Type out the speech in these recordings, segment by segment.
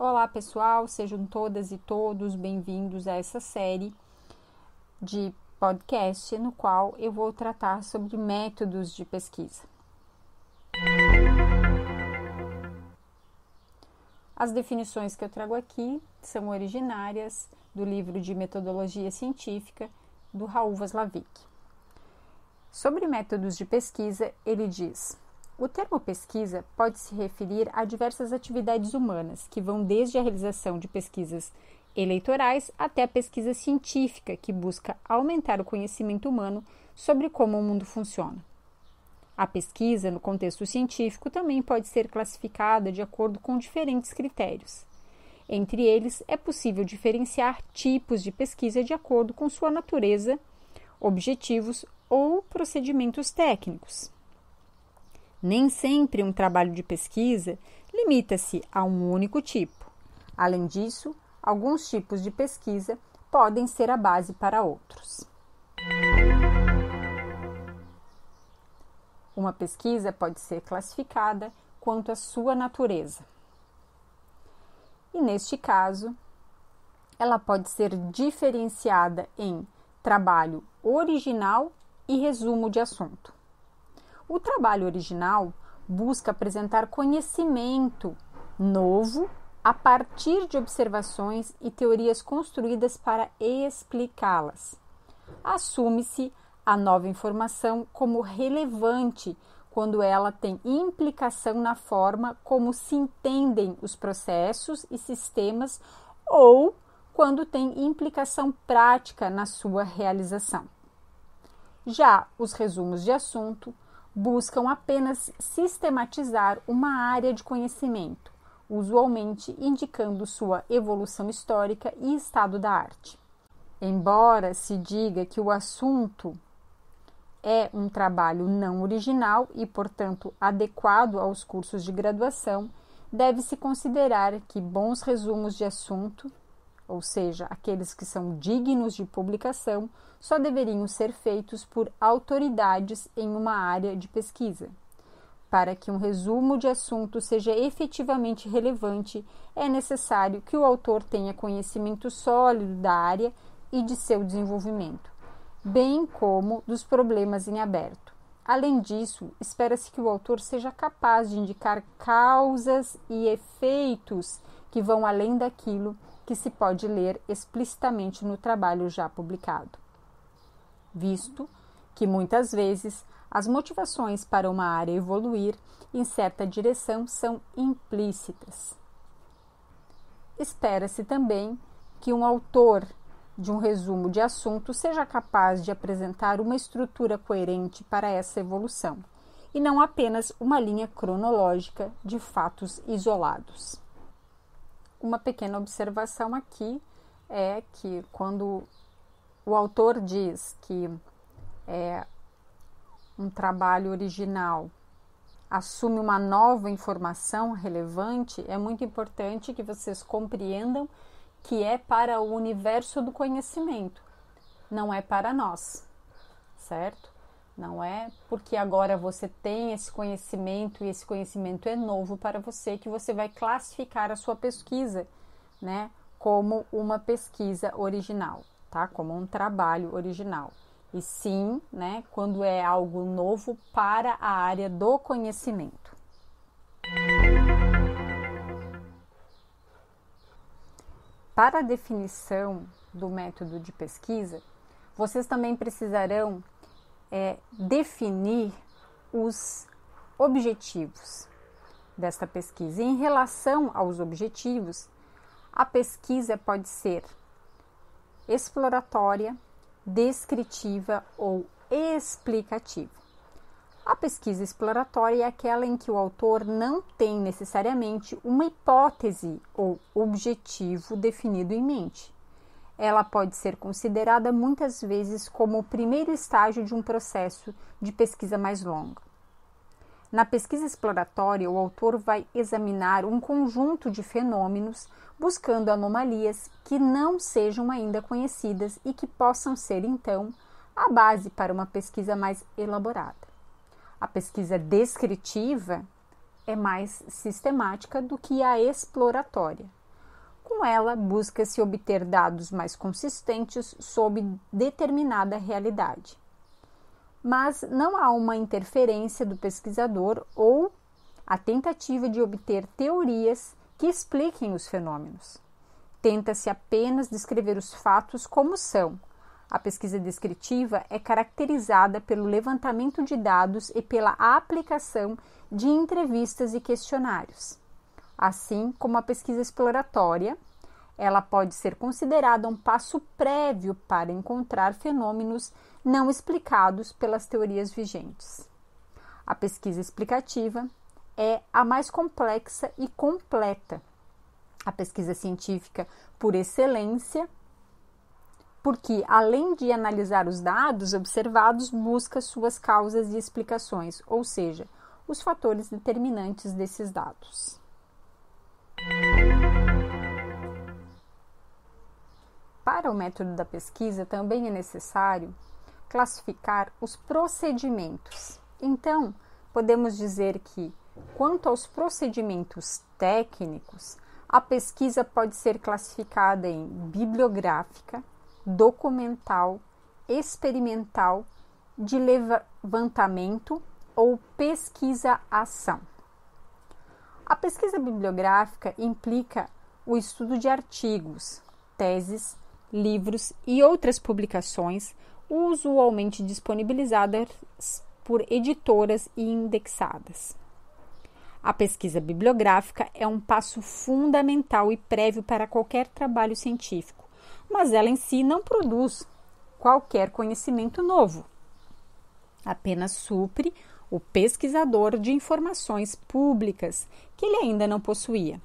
Olá pessoal, sejam todas e todos bem-vindos a essa série de podcast no qual eu vou tratar sobre métodos de pesquisa. As definições que eu trago aqui são originárias do livro de Metodologia Científica do Raul Václavic. Sobre métodos de pesquisa, ele diz: o termo pesquisa pode se referir a diversas atividades humanas, que vão desde a realização de pesquisas eleitorais até a pesquisa científica, que busca aumentar o conhecimento humano sobre como o mundo funciona. A pesquisa, no contexto científico, também pode ser classificada de acordo com diferentes critérios. Entre eles, é possível diferenciar tipos de pesquisa de acordo com sua natureza, objetivos ou procedimentos técnicos. Nem sempre um trabalho de pesquisa limita-se a um único tipo. Além disso, alguns tipos de pesquisa podem ser a base para outros. Uma pesquisa pode ser classificada quanto à sua natureza. E neste caso, ela pode ser diferenciada em trabalho original e resumo de assunto. O trabalho original busca apresentar conhecimento novo a partir de observações e teorias construídas para explicá-las. Assume-se a nova informação como relevante quando ela tem implicação na forma como se entendem os processos e sistemas ou quando tem implicação prática na sua realização. Já os resumos de assunto buscam apenas sistematizar uma área de conhecimento, usualmente indicando sua evolução histórica e estado da arte. Embora se diga que o assunto é um trabalho não original e, portanto, adequado aos cursos de graduação, deve-se considerar que bons resumos de assunto, ou seja, aqueles que são dignos de publicação, só deveriam ser feitos por autoridades em uma área de pesquisa. Para que um resumo de assunto seja efetivamente relevante, é necessário que o autor tenha conhecimento sólido da área e de seu desenvolvimento, bem como dos problemas em aberto. Além disso, espera-se que o autor seja capaz de indicar causas e efeitos que vão além daquilo que se pode ler explicitamente no trabalho já publicado, visto que muitas vezes as motivações para uma área evoluir em certa direção são implícitas. Espera-se também que um autor de um resumo de assunto seja capaz de apresentar uma estrutura coerente para essa evolução, e não apenas uma linha cronológica de fatos isolados. Uma pequena observação aqui é que quando o autor diz que um trabalho original assume uma nova informação relevante, é muito importante que vocês compreendam que é para o universo do conhecimento, não é para nós, certo? Não é porque agora você tem esse conhecimento e esse conhecimento é novo para você que você vai classificar a sua pesquisa, né, como uma pesquisa original, tá? Como um trabalho original. E sim, né, quando é algo novo para a área do conhecimento. Para a definição do método de pesquisa, vocês também precisarão definir os objetivos desta pesquisa. E em relação aos objetivos, a pesquisa pode ser exploratória, descritiva ou explicativa. A pesquisa exploratória é aquela em que o autor não tem necessariamente uma hipótese ou objetivo definido em mente. Ela pode ser considerada muitas vezes como o primeiro estágio de um processo de pesquisa mais longo. Na pesquisa exploratória, o autor vai examinar um conjunto de fenômenos, buscando anomalias que não sejam ainda conhecidas e que possam ser, então, a base para uma pesquisa mais elaborada. A pesquisa descritiva é mais sistemática do que a exploratória. Com ela, busca-se obter dados mais consistentes sobre determinada realidade. Mas não há uma interferência do pesquisador ou a tentativa de obter teorias que expliquem os fenômenos. Tenta-se apenas descrever os fatos como são. A pesquisa descritiva é caracterizada pelo levantamento de dados e pela aplicação de entrevistas e questionários. Assim como a pesquisa exploratória, ela pode ser considerada um passo prévio para encontrar fenômenos não explicados pelas teorias vigentes. A pesquisa explicativa é a mais complexa e completa. A pesquisa científica por excelência, porque além de analisar os dados observados, busca suas causas e explicações, ou seja, os fatores determinantes desses dados. Para o método da pesquisa, também é necessário classificar os procedimentos. Então, podemos dizer que, quanto aos procedimentos técnicos, a pesquisa pode ser classificada em bibliográfica, documental, experimental, de levantamento ou pesquisa-ação. A pesquisa bibliográfica implica o estudo de artigos, teses, livros e outras publicações usualmente disponibilizadas por editoras e indexadas. A pesquisa bibliográfica é um passo fundamental e prévio para qualquer trabalho científico, mas ela em si não produz qualquer conhecimento novo. Apenas supre o pesquisador de informações públicas que ele ainda não possuía.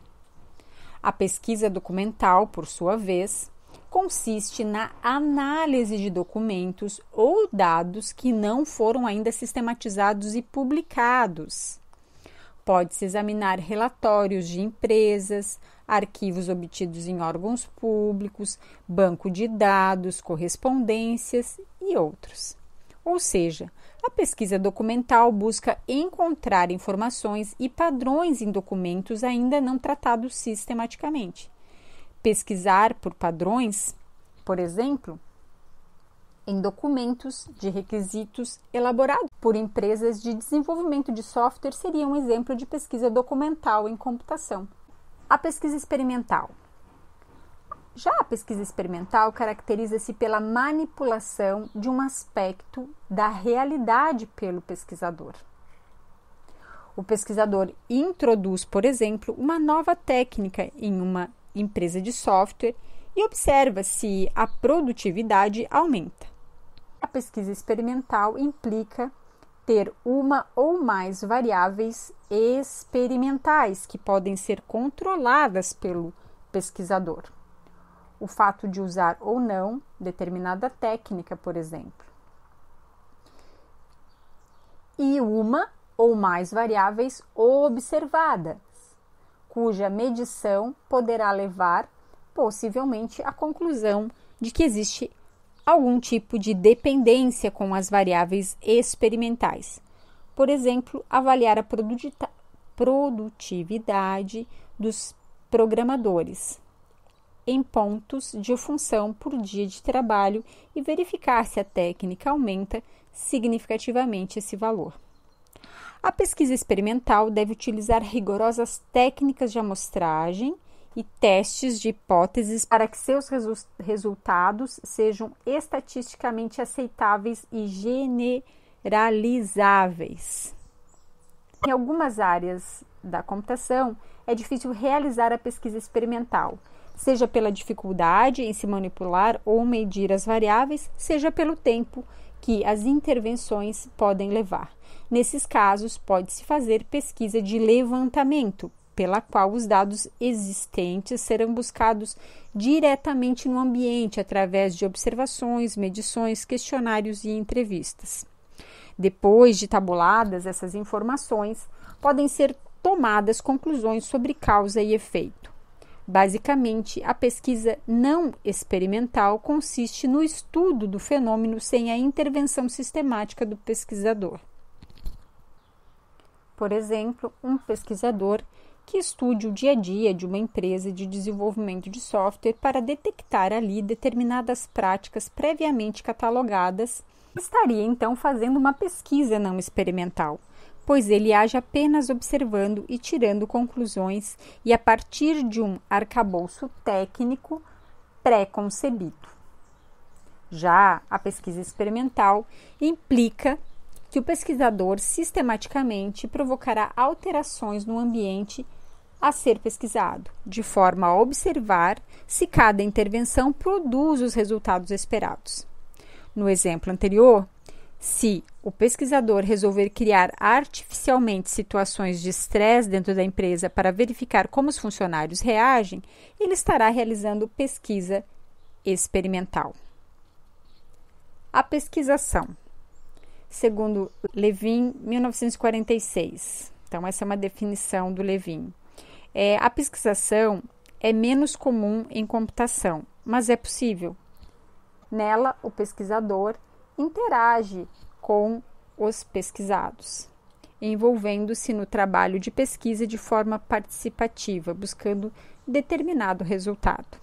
A pesquisa documental, por sua vez, consiste na análise de documentos ou dados que não foram ainda sistematizados e publicados. Pode-se examinar relatórios de empresas, arquivos obtidos em órgãos públicos, banco de dados, correspondências e outros. Ou seja, a pesquisa documental busca encontrar informações e padrões em documentos ainda não tratados sistematicamente. Pesquisar por padrões, por exemplo, em documentos de requisitos elaborados por empresas de desenvolvimento de software seria um exemplo de pesquisa documental em computação. A pesquisa experimental. Já a pesquisa experimental caracteriza-se pela manipulação de um aspecto da realidade pelo pesquisador. O pesquisador introduz, por exemplo, uma nova técnica em uma empresa de software e observa se a produtividade aumenta. A pesquisa experimental implica ter uma ou mais variáveis experimentais que podem ser controladas pelo pesquisador. O fato de usar ou não determinada técnica, por exemplo. E uma ou mais variáveis observadas, cuja medição poderá levar, possivelmente, à conclusão de que existe algum tipo de dependência com as variáveis experimentais. Por exemplo, avaliar a produtividade dos programadores em pontos de função por dia de trabalho e verificar se a técnica aumenta significativamente esse valor. A pesquisa experimental deve utilizar rigorosas técnicas de amostragem e testes de hipóteses para que seus resultados sejam estatisticamente aceitáveis e generalizáveis. Em algumas áreas da computação, é difícil realizar a pesquisa experimental, seja pela dificuldade em se manipular ou medir as variáveis, seja pelo tempo que as intervenções podem levar. Nesses casos, pode-se fazer pesquisa de levantamento, pela qual os dados existentes serão buscados diretamente no ambiente através de observações, medições, questionários e entrevistas. Depois de tabuladas essas informações, podem ser tomadas conclusões sobre causa e efeito. Basicamente, a pesquisa não experimental consiste no estudo do fenômeno sem a intervenção sistemática do pesquisador. Por exemplo, um pesquisador que estude o dia a dia de uma empresa de desenvolvimento de software para detectar ali determinadas práticas previamente catalogadas, estaria então fazendo uma pesquisa não experimental, pois ele age apenas observando e tirando conclusões e a partir de um arcabouço técnico pré-concebido. Já a pesquisa experimental implica que o pesquisador sistematicamente provocará alterações no ambiente a ser pesquisado, de forma a observar se cada intervenção produz os resultados esperados. No exemplo anterior, se o pesquisador resolver criar artificialmente situações de estresse dentro da empresa para verificar como os funcionários reagem, ele estará realizando pesquisa experimental. A pesquisação. Segundo Levin, 1946. Então, essa é uma definição do Levin. A pesquisação é menos comum em computação, mas é possível. Nela, o pesquisador interage com os pesquisados, envolvendo-se no trabalho de pesquisa de forma participativa, buscando determinado resultado.